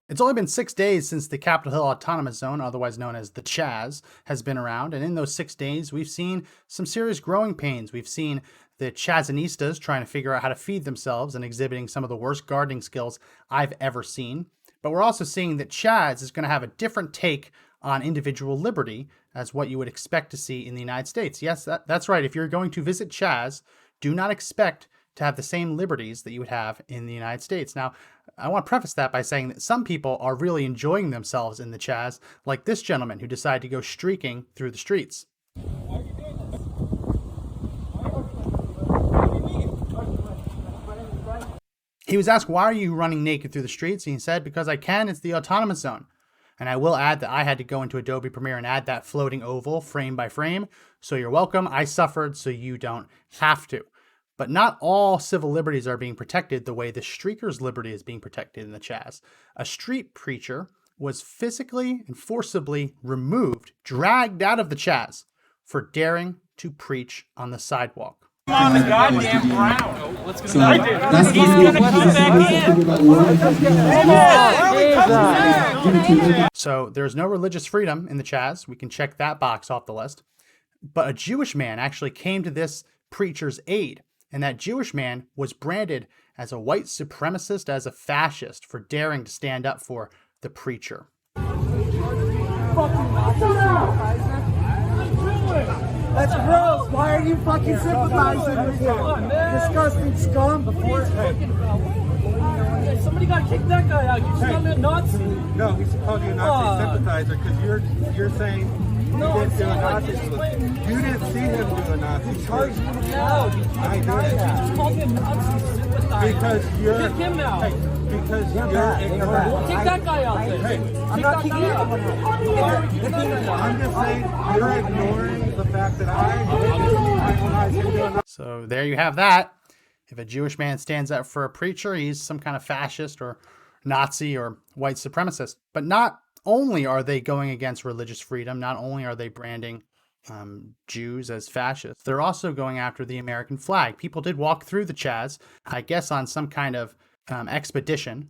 It's only been 6 days since the Capitol Hill Autonomous Zone, otherwise known as the CHAZ, has been around. And in those 6 days, we've seen some serious growing pains. We've seen the Chazanistas trying to figure out how to feed themselves and exhibiting some of the worst gardening skills I've ever seen. But we're also seeing that CHAZ is going to have a different take on individual liberty as what you would expect to see in the United States. Yes, that's right. If you're going to visit CHAZ, do not expect to have the same liberties that you would have in the United States. Now, I want to preface that by saying that some people are really enjoying themselves in the CHAZ, like this gentleman who decided to go streaking through the streets. He was asked, why are you running naked through the streets? And he said, because I can, it's the autonomous zone. And I will add that I had to go into Adobe Premiere and add that floating oval frame by frame. So you're welcome. I suffered, so you don't have to. But not all civil liberties are being protected the way the streaker's liberty is being protected in the CHAZ. A street preacher was physically and forcibly removed, dragged out of the CHAZ for daring to preach on the sidewalk. On the goddamn ground. Let's go. So that's He's gonna come back in. So there's no religious freedom in the CHAZ. We can check that box off the list. But a Jewish man actually came to this preacher's aid. And that Jewish man was branded as a white supremacist, as a fascist, for daring to stand up for the preacher. That's gross. Why are you fucking sympathizing with him? Disgusting scum. Somebody got to kick that guy out. You just called me a Nazi. No, he's called you a Nazi sympathizer because you're saying he didn't do a Nazi. You didn't see him do a Nazi. Charged him now. I did. You just called me a Nazi sympathizer. Because you're... Kick him out. Hey, because you're ignorant. Kick that guy out there. Hey, I'm not kicking him out. I'm just saying you're ignoring the fact that I didn't do a Nazi. So there you have that. If a Jewish man stands up for a preacher, he's some kind of fascist or Nazi or white supremacist. But not only are they going against religious freedom, not only are they branding Jews as fascists, they're also going after the American flag. People did walk through the CHAZ, I guess on some kind of expedition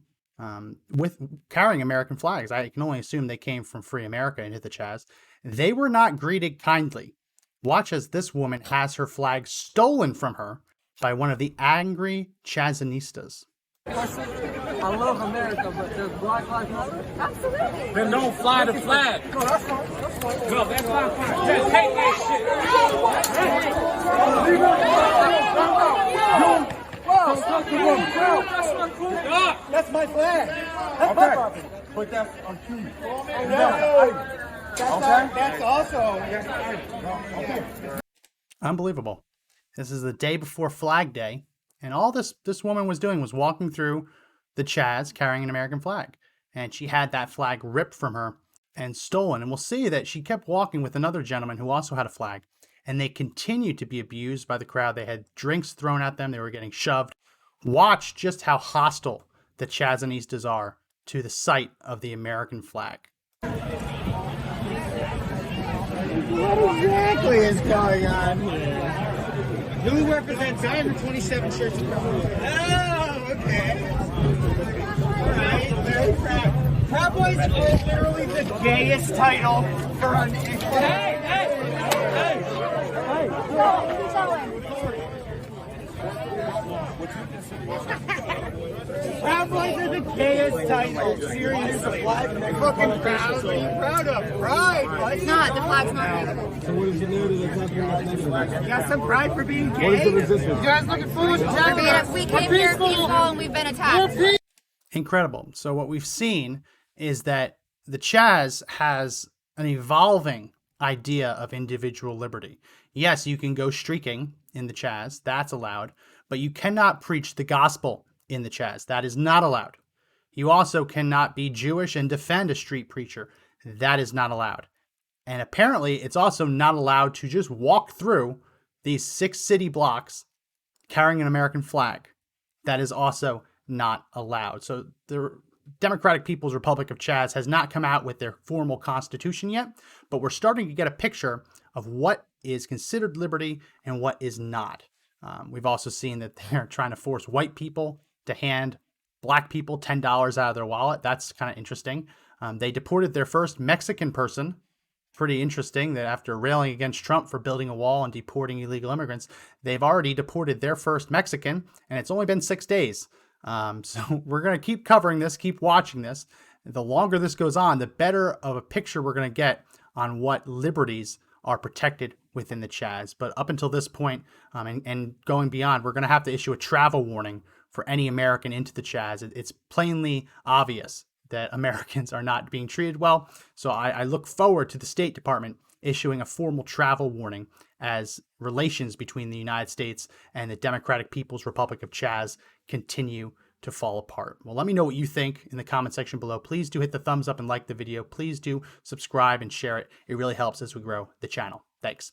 with carrying American flags. I can only assume they came from Free America into the CHAZ. They were not greeted kindly. Watch as this woman has her flag stolen from her by one of the angry Chazanistas. I love America, but there's Black Lives Matter. Absolutely. Then don't fly the flag. No, that's fine. That's fine. No, that's not fine. Just take that shit. That's my flag. That's my property. But that's on human. That's also. Okay. Unbelievable. This is the day before Flag Day, and all this woman was doing was walking through the CHAZ carrying an American flag. And she had that flag ripped from her and stolen. And we'll see that she kept walking with another gentleman who also had a flag. And they continued to be abused by the crowd. They had drinks thrown at them. They were getting shoved. Watch just how hostile the Chazanistas are to the sight of the American flag. What exactly is going on here? Who represents 127 shirts? Oh, okay. Alright, very proud. Cowboys are literally the gayest title for an... Cowboys are the gayest title. Seriously. Fucking proud. What are you proud of? Pride. It's not. The flag's not real. So what is the narrative that's happening right now? You got some pride for being gay? What is the resistance? You guys looking foolish? We came here peaceful and we've been attacked. Incredible. So what we've seen is that the CHAZ has an evolving idea of individual liberty. Yes, you can go streaking in the CHAZ. That's allowed. But you cannot preach the gospel in the CHAZ. That is not allowed. You also cannot be Jewish and defend a street preacher. That is not allowed. And apparently, it's also not allowed to just walk through these 6 city blocks carrying an American flag. That is also not allowed. So the Democratic People's Republic of CHAZ has not come out with their formal constitution yet, but we're starting to get a picture of what is considered liberty and what is not. We've also seen that they're trying to force white people to hand black people $10 out of their wallet. That's kind of interesting. They deported their first Mexican person. Pretty interesting that after railing against Trump for building a wall and deporting illegal immigrants, they've already deported their first Mexican, and it's only been 6 days. So we're going to keep covering this, keep watching this. The longer this goes on, the better of a picture we're going to get on what liberties are protected within the CHAZ. But up until this point, and going beyond, we're going to have to issue a travel warning for any American into the CHAZ. It's plainly obvious that Americans are not being treated well. So I look forward to the State Department issuing a formal travel warning as relations between the United States and the Democratic People's Republic of CHAZ continue to fall apart. Well, let me know what you think in the comment section below. Please do hit the thumbs up and like the video. Please do subscribe and share it. It really helps as we grow the channel. Thanks.